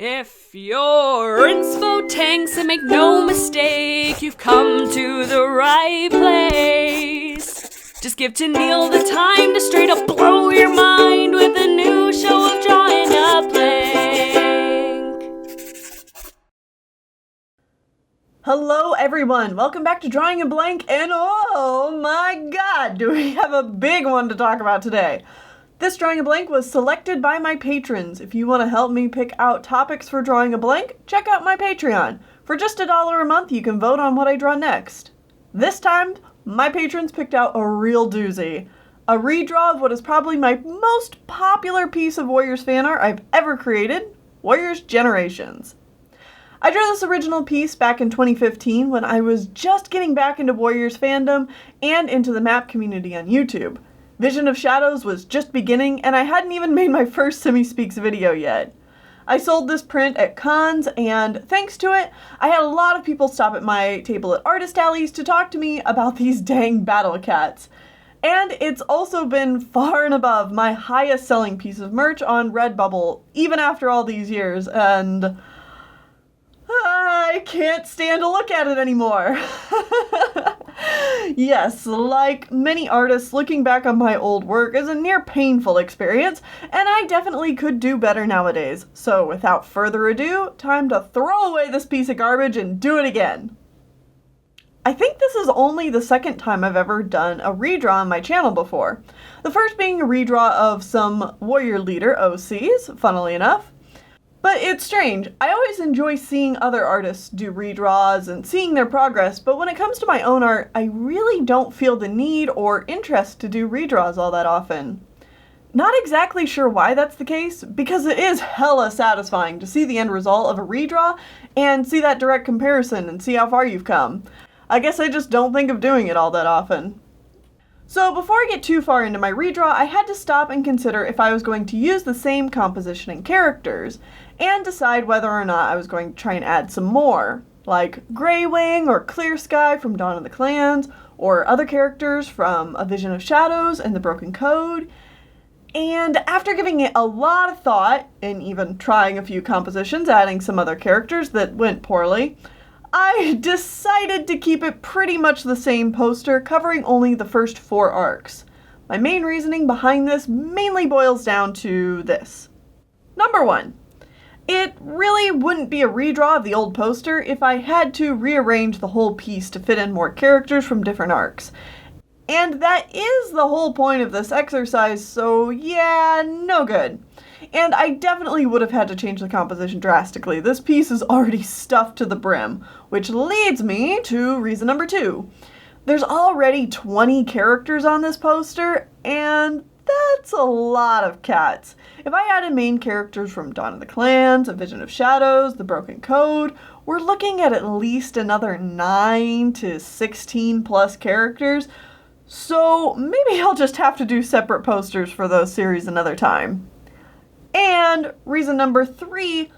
If you're inspo tanks, and make no mistake, you've come to the right place. Just give Tennelle the time to straight up blow your mind with a new show of drawing a blank. Hello everyone, welcome back to Drawing a Blank, and oh my god, do we have a big one to talk about today. This Drawing a Blank was selected by my patrons. If you want to help me pick out topics for Drawing a Blank, check out my Patreon. For just $1 a month, you can vote on what I draw next. This time, my patrons picked out a real doozy. A redraw of what is probably my most popular piece of Warriors fan art I've ever created, Warriors Generations. I drew this original piece back in 2015 when I was just getting back into Warriors fandom and into the map community on YouTube. Vision of Shadows was just beginning, and I hadn't even made my first Simi Speaks video yet. I sold this print at cons, and thanks to it, I had a lot of people stop at my table at artist alleys to talk to me about these dang battle cats. And it's also been far and above my highest selling piece of merch on Redbubble, even after all these years, and I can't stand to look at it anymore. Yes, like many artists, looking back on my old work is a near painful experience, and I definitely could do better nowadays. So without further ado, time to throw away this piece of garbage and do it again. I think this is only the second time I've ever done a redraw on my channel before. The first being a redraw of some Warrior Leader OCs, funnily enough. But it's strange. I always enjoy seeing other artists do redraws and seeing their progress, but when it comes to my own art, I really don't feel the need or interest to do redraws all that often. Not exactly sure why that's the case, because it is hella satisfying to see the end result of a redraw and see that direct comparison and see how far you've come. I guess I just don't think of doing it all that often. So before I get too far into my redraw, I had to stop and consider if I was going to use the same composition and characters, and decide whether or not I was going to try and add some more, like Grey Wing or Clear Sky from Dawn of the Clans, or other characters from A Vision of Shadows and The Broken Code. And after giving it a lot of thought, and even trying a few compositions, adding some other characters that went poorly, I decided to keep it pretty much the same poster, covering only the first 4 arcs. My main reasoning behind this mainly boils down to this. Number 1. It really wouldn't be a redraw of the old poster if I had to rearrange the whole piece to fit in more characters from different arcs. And that is the whole point of this exercise, so yeah, no good. And I definitely would have had to change the composition drastically. This piece is already stuffed to the brim, which leads me to reason number 2. There's already 20 characters on this poster, and that's a lot of cats. If I added main characters from Dawn of the Clans, A Vision of Shadows, The Broken Code, we're looking at least another 9 to 16 plus characters, so maybe I'll just have to do separate posters for those series another time. And reason number 3,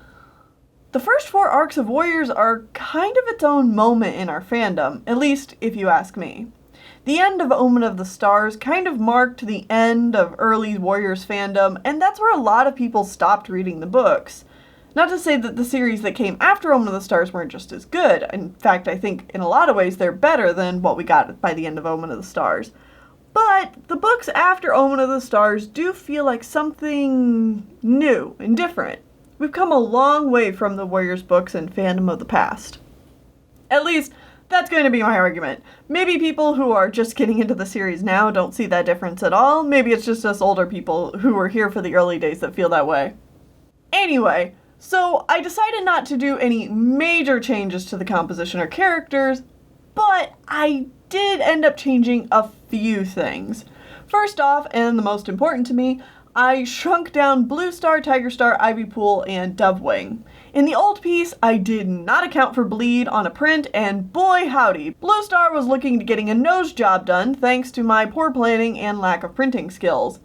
the first 4 arcs of Warriors are kind of its own moment in our fandom, at least if you ask me. The end of Omen of the Stars kind of marked the end of early Warriors fandom, and that's where a lot of people stopped reading the books. Not to say that the series that came after Omen of the Stars weren't just as good. In fact, I think in a lot of ways they're better than what we got by the end of Omen of the Stars. But the books after Omen of the Stars do feel like something new and different. We've come a long way from the Warriors books and fandom of the past. At least, that's going to be my argument. Maybe people who are just getting into the series now don't see that difference at all. Maybe it's just us older people who were here for the early days that feel that way. Anyway, so I decided not to do any major changes to the composition or characters, but I did end up changing a few things. First off, and the most important to me, I shrunk down Blue Star, Tiger Star, Ivy Pool, and Dovewing. In the old piece, I did not account for bleed on a print, and boy howdy, Blue Star was looking to getting a nose job done thanks to my poor planning and lack of printing skills.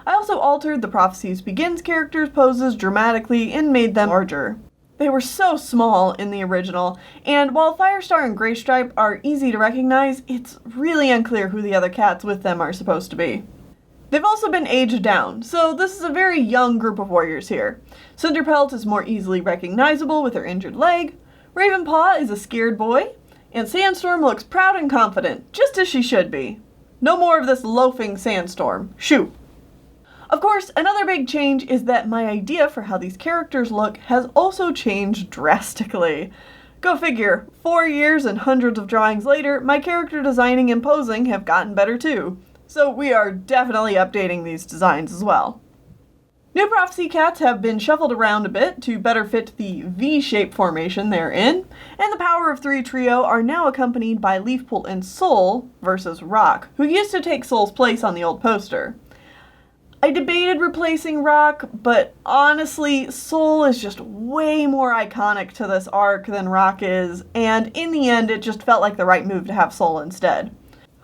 I also altered the Prophecies Begins characters' poses dramatically and made them larger. They were so small in the original, and while Firestar and Graystripe are easy to recognize, it's really unclear who the other cats with them are supposed to be. They've also been aged down, so this is a very young group of warriors here. Cinderpelt is more easily recognizable with her injured leg, Ravenpaw is a scared boy, and Sandstorm looks proud and confident, just as she should be. No more of this loafing Sandstorm. Shoot! Of course, another big change is that my idea for how these characters look has also changed drastically. Go figure, 4 years and hundreds of drawings later, my character designing and posing have gotten better too. So we are definitely updating these designs as well. New Prophecy cats have been shuffled around a bit to better fit the V-shaped formation they're in, and the Power of 3 trio are now accompanied by Leafpool and Soul versus Rock, who used to take Soul's place on the old poster. I debated replacing Rock, but honestly, Soul is just way more iconic to this arc than Rock is, and in the end it just felt like the right move to have Soul instead.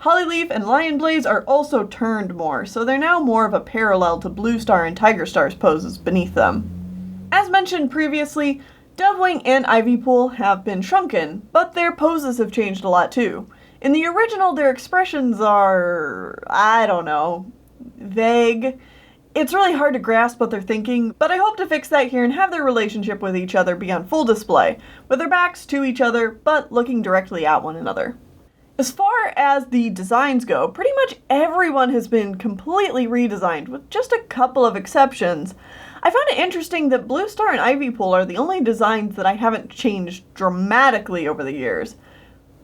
Hollyleaf and Lionblaze are also turned more, so they're now more of a parallel to Bluestar and Tigerstar's poses beneath them. As mentioned previously, Dovewing and Ivypool have been shrunken, but their poses have changed a lot too. In the original, their expressions are, I don't know, vague. It's really hard to grasp what they're thinking, but I hope to fix that here and have their relationship with each other be on full display, with their backs to each other, but looking directly at one another. As far as the designs go, pretty much everyone has been completely redesigned, with just a couple of exceptions. I found it interesting that Bluestar and Ivypool are the only designs that I haven't changed dramatically over the years.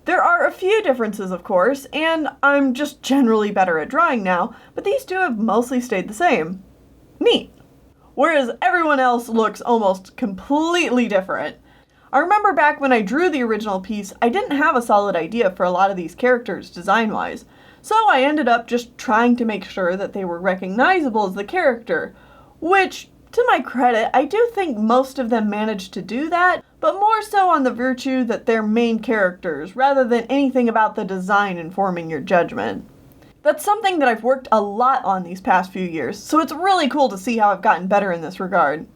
There are a few differences, of course, and I'm just generally better at drawing now, but these two have mostly stayed the same. Neat. Whereas everyone else looks almost completely different. I remember back when I drew the original piece, I didn't have a solid idea for a lot of these characters design-wise, so I ended up just trying to make sure that they were recognizable as the character, which, to my credit, I do think most of them managed to do that, but more so on the virtue that they're main characters, rather than anything about the design informing your judgment. That's something that I've worked a lot on these past few years, so it's really cool to see how I've gotten better in this regard.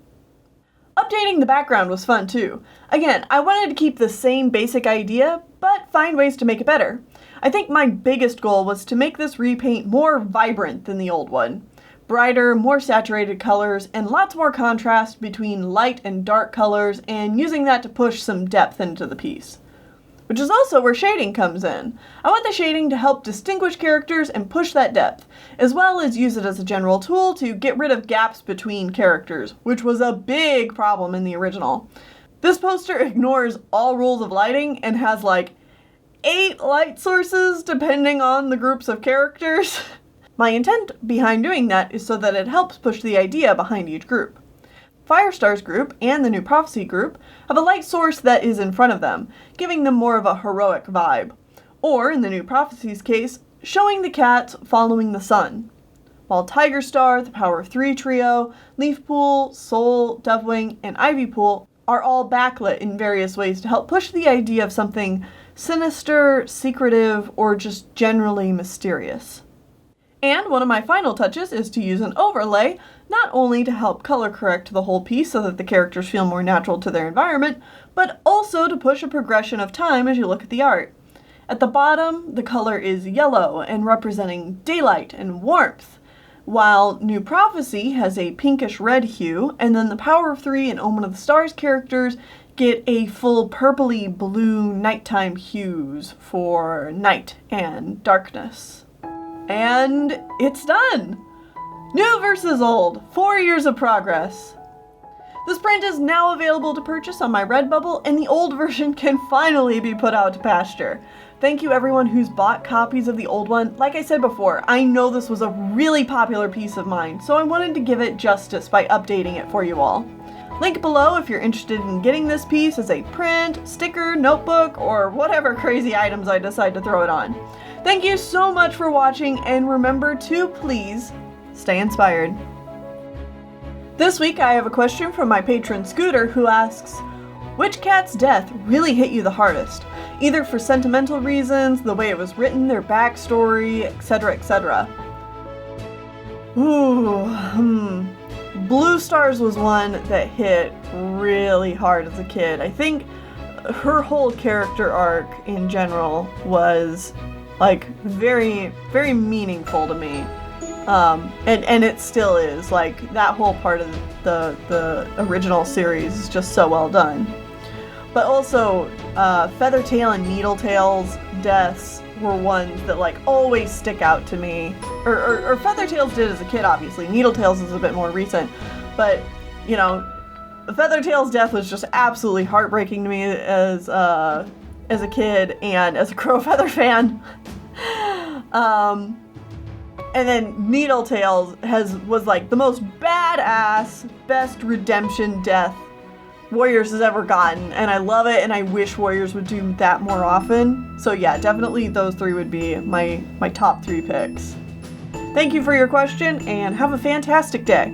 Updating the background was fun too. Again, I wanted to keep the same basic idea, but find ways to make it better. I think my biggest goal was to make this repaint more vibrant than the old one. Brighter, more saturated colors, and lots more contrast between light and dark colors, and using that to push some depth into the piece. Which is also where shading comes in. I want the shading to help distinguish characters and push that depth, as well as use it as a general tool to get rid of gaps between characters, which was a big problem in the original. This poster ignores all rules of lighting and has like 8 light sources depending on the groups of characters. My intent behind doing that is so that it helps push the idea behind each group. Firestar's group and the New Prophecy group have a light source that is in front of them, giving them more of a heroic vibe. Or, in the New Prophecy's case, showing the cats following the sun. While Tigerstar, the Power of 3 trio, Leafpool, Soul, Dovewing, and Ivypool are all backlit in various ways to help push the idea of something sinister, secretive, or just generally mysterious. And one of my final touches is to use an overlay, not only to help color correct the whole piece so that the characters feel more natural to their environment, but also to push a progression of time as you look at the art. At the bottom, the color is yellow and representing daylight and warmth, while New Prophecy has a pinkish red hue, and then the Power of 3 and Omen of the Stars characters get a full purpley blue nighttime hues for night and darkness. And it's done! New versus old, 4 years of progress. This print is now available to purchase on my Redbubble, and the old version can finally be put out to pasture. Thank you everyone who's bought copies of the old one. Like I said before, I know this was a really popular piece of mine, so I wanted to give it justice by updating it for you all. Link below if you're interested in getting this piece as a print, sticker, notebook, or whatever crazy items I decide to throw it on. Thank you so much for watching, and remember to please stay inspired. This week I have a question from my patron Scooter, who asks, which cat's death really hit you the hardest? Either for sentimental reasons, the way it was written, their backstory, etc., etc. Blue Stars was one that hit really hard as a kid. I think her whole character arc in general was like very, very meaningful to me. And it still is. Like, that whole part of the original series is just so well done. But also, Feathertail and Needletail's deaths were ones that, like, always stick out to me. Or Feathertail's did as a kid, obviously. Needletail's is a bit more recent. But, you know, Feathertail's death was just absolutely heartbreaking to me as a kid and as a Crow Feather fan. And then Needletail's was like the most badass, best redemption death Warriors has ever gotten, and I love it, and I wish Warriors would do that more often. So yeah, definitely those three would be my top 3 picks. Thank you for your question, and have a fantastic day.